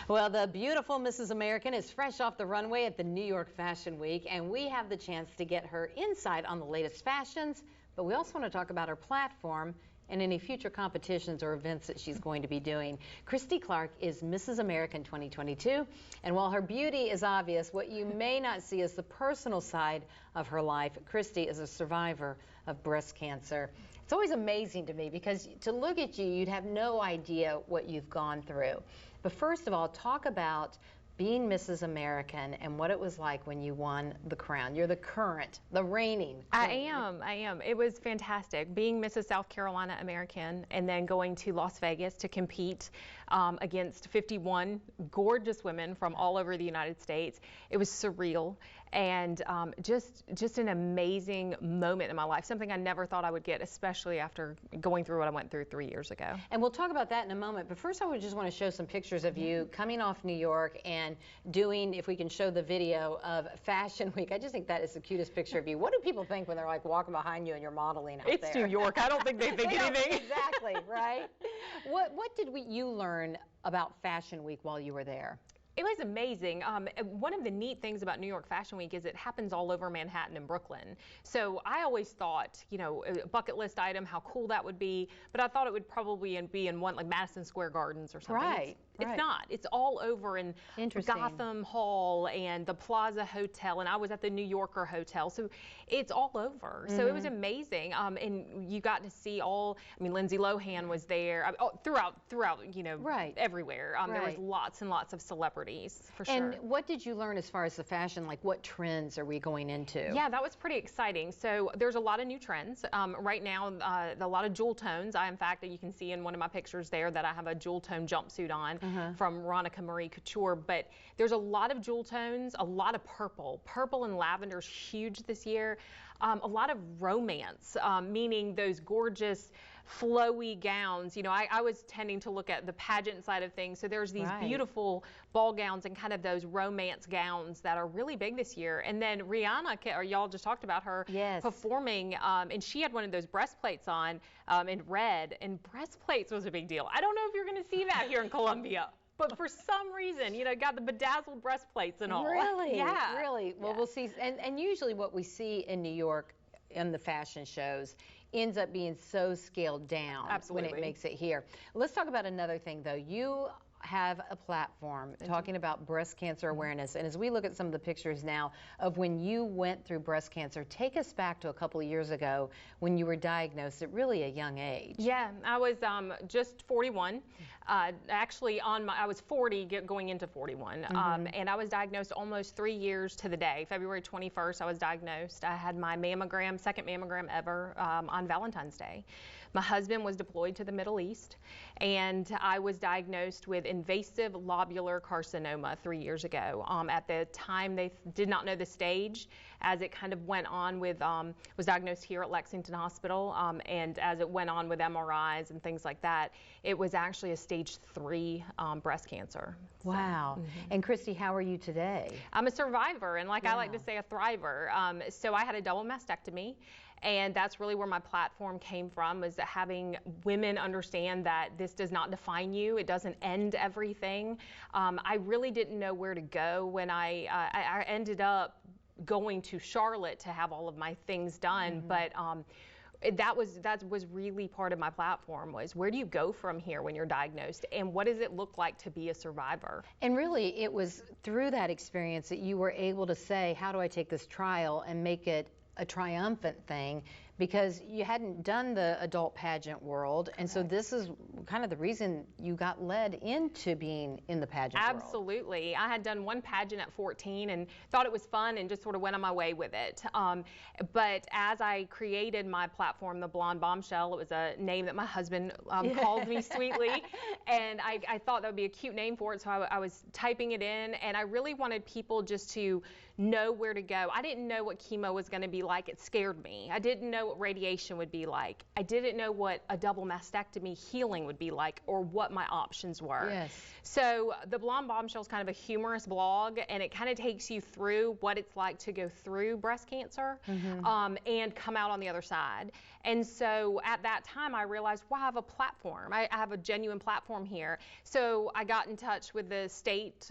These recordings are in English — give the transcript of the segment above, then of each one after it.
Well, the beautiful Mrs. American is fresh off the runway at the New York Fashion Week, and we have the chance to get her insight on the latest fashions, but we also want to talk about her platform and any future competitions or events that she's going to be doing. Christy Clark is Mrs. American 2022, and while her beauty is obvious, what you may not see is the personal side of her life. Christy is a survivor of breast cancer. It's always amazing to me because to look at you, you'd have no idea what you've gone through. But first of all, talk about being Mrs. American and what it was like when you won the crown. You're the reigning. I am. It was fantastic being Mrs. South Carolina American and then going to Las Vegas to compete against 51 gorgeous women from all over the United States. It was surreal and just an amazing moment in my life, something I never thought I would get, especially after going through what I went through 3 years ago. And we'll talk about that in a moment, but first I would just want to show some pictures of you coming off New York and doing, if we can show the video of Fashion Week. I just think that is the cutest picture of you. What do people think when they're like walking behind you and you're modeling out there? It's New York. I don't think they think anything. Exactly, right? What did you learn about Fashion Week while you were there? It was amazing. One of the neat things about New York Fashion Week is it happens all over Manhattan and Brooklyn. So I always thought, you know, a bucket list item, how cool that would be. But I thought it would probably be in one like Madison Square Gardens or something. Right. It's not. It's all over in Gotham Hall and the Plaza Hotel, and I was at the New Yorker Hotel, so it's all over. So it was amazing, and you got to see all. I mean, Lindsay Lohan was there throughout, you know, everywhere. There was lots and lots of celebrities for sure. And what did you learn as far as the fashion? Like, what trends are we going into? Yeah, that was pretty exciting. So there's a lot of new trends right now. A lot of jewel tones. In fact, you can see in one of my pictures there that I have a jewel tone jumpsuit on. From Ronica Marie Couture, but there's a lot of jewel tones, a lot of purple. Purple and lavender is huge this year. A lot of romance, meaning those gorgeous flowy gowns. You know, I was tending to look at the pageant side of things, so there's these beautiful ball gowns and kind of those romance gowns that are really big this year. And then Rihanna, or y'all just talked about her performing, and she had one of those breastplates on in red, and breastplates was a big deal. I don't know if you're going to see that here in Columbia. But for some reason, you know, got the bedazzled breastplates and all. Really? Yeah. Really? Well, we'll see. And usually what we see in New York in the fashion shows ends up being so scaled down when it makes it here. Let's talk about another thing, though. You have a platform talking about breast cancer awareness, and as we look at some of the pictures now of when you went through breast cancer, take us back to a couple of years ago when you were diagnosed at really a young age. Yeah, I was just 41. Actually, I was 40 going into 41, and I was diagnosed almost 3 years to the day. February 21st, I was diagnosed. I had my mammogram, second mammogram ever, on Valentine's Day. My husband was deployed to the Middle East, and I was diagnosed with invasive lobular carcinoma 3 years ago. At the time, they did not know the stage. As it kind of went on with, was diagnosed here at Lexington Hospital, and as it went on with MRIs and things like that, it was actually a stage 3 breast cancer. Wow. And Christy, how are you today? I'm a survivor, and like I like to say, a thriver. So I had a double mastectomy. And that's really where my platform came from, was having women understand that this does not define you. It doesn't end everything. I really didn't know where to go when I ended up going to Charlotte to have all of my things done. But that was really part of my platform, was where do you go from here when you're diagnosed, and what does it look like to be a survivor? And really, it was through that experience that you were able to say, how do I take this trial and make it a triumphant thing, because you hadn't done the adult pageant world, and so this is kind of the reason you got led into being in the pageant world. Absolutely. I had done one pageant at 14 and thought it was fun and just sort of went on my way with it. But as I created my platform, The Blonde Bombshell, it was a name that my husband called me sweetly, and I thought that would be a cute name for it, so I was typing it in, and I really wanted people just to know where to go. I didn't know what chemo was going to be like. It scared me. I didn't know what radiation would be like. I didn't know what a double mastectomy healing would be like or what my options were. Yes. So the Blonde Bombshell is kind of a humorous blog, and it kind of takes you through what it's like to go through breast cancer and come out on the other side. And so at that time, I realized, wow, I have a platform. I have a genuine platform here. So I got in touch with the state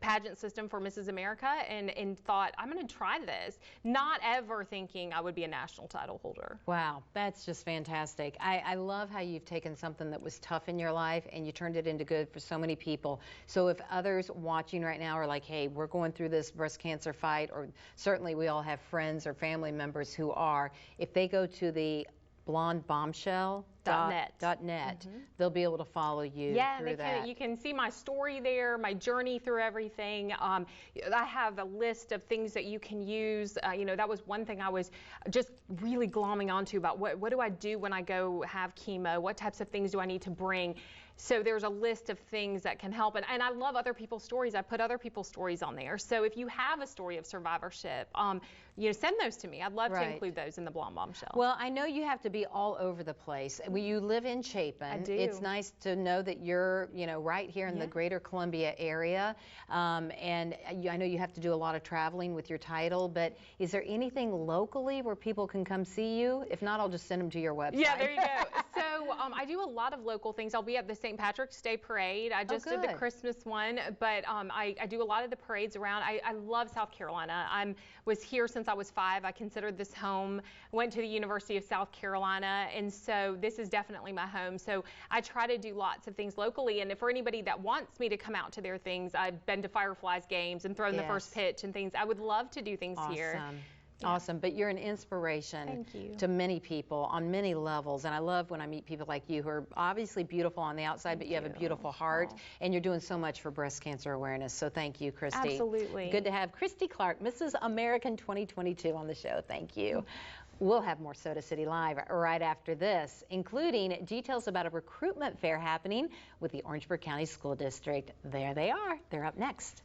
pageant system for Mrs. America and thought, I'm going to try this, not ever thinking I would be a national title holder. Wow, that's just fantastic. I love how you've taken something that was tough in your life and you turned it into good for so many people. So if others watching right now are like, hey, we're going through this breast cancer fight, or certainly we all have friends or family members who are, if they go to the blondebombshell.net, they'll be able to follow you through that. You can see my story there, my journey through everything. I have a list of things that you can use. You know, that was one thing I was just really glomming onto about what do I do when I go have chemo? What types of things do I need to bring? So there's a list of things that can help. And I love other people's stories. I put other people's stories on there. So if you have a story of survivorship, you know, send those to me. I'd love to include those in the Blonde Bombshell. Well, I know you have to be all over the place. You live in Chapin. I do. It's nice to know that you're, you know, right here in the greater Columbia area. And I know you have to do a lot of traveling with your title, but is there anything locally where people can come see you? If not, I'll just send them to your website. Yeah, there you go. So I do a lot of local things. I'll be at the St. Patrick's Day Parade. I just did the Christmas one, but I do a lot of the parades around. I love South Carolina. I was here since I was 5. I considered this home. Went to the University of South Carolina, and so this is definitely my home. So I try to do lots of things locally, and for anybody that wants me to come out to their things, I've been to Fireflies games and thrown the first pitch and things. I would love to do things here. Awesome, but you're an inspiration to many people on many levels, and I love when I meet people like you who are obviously beautiful on the outside, but you have a beautiful heart, and you're doing so much for breast cancer awareness, so thank you, Christy. Absolutely. Good to have Christy Clark, Mrs. American 2022 on the show. Thank you. We'll have more Soda City Live right after this, including details about a recruitment fair happening with the Orangeburg County School District. There they are. They're up next.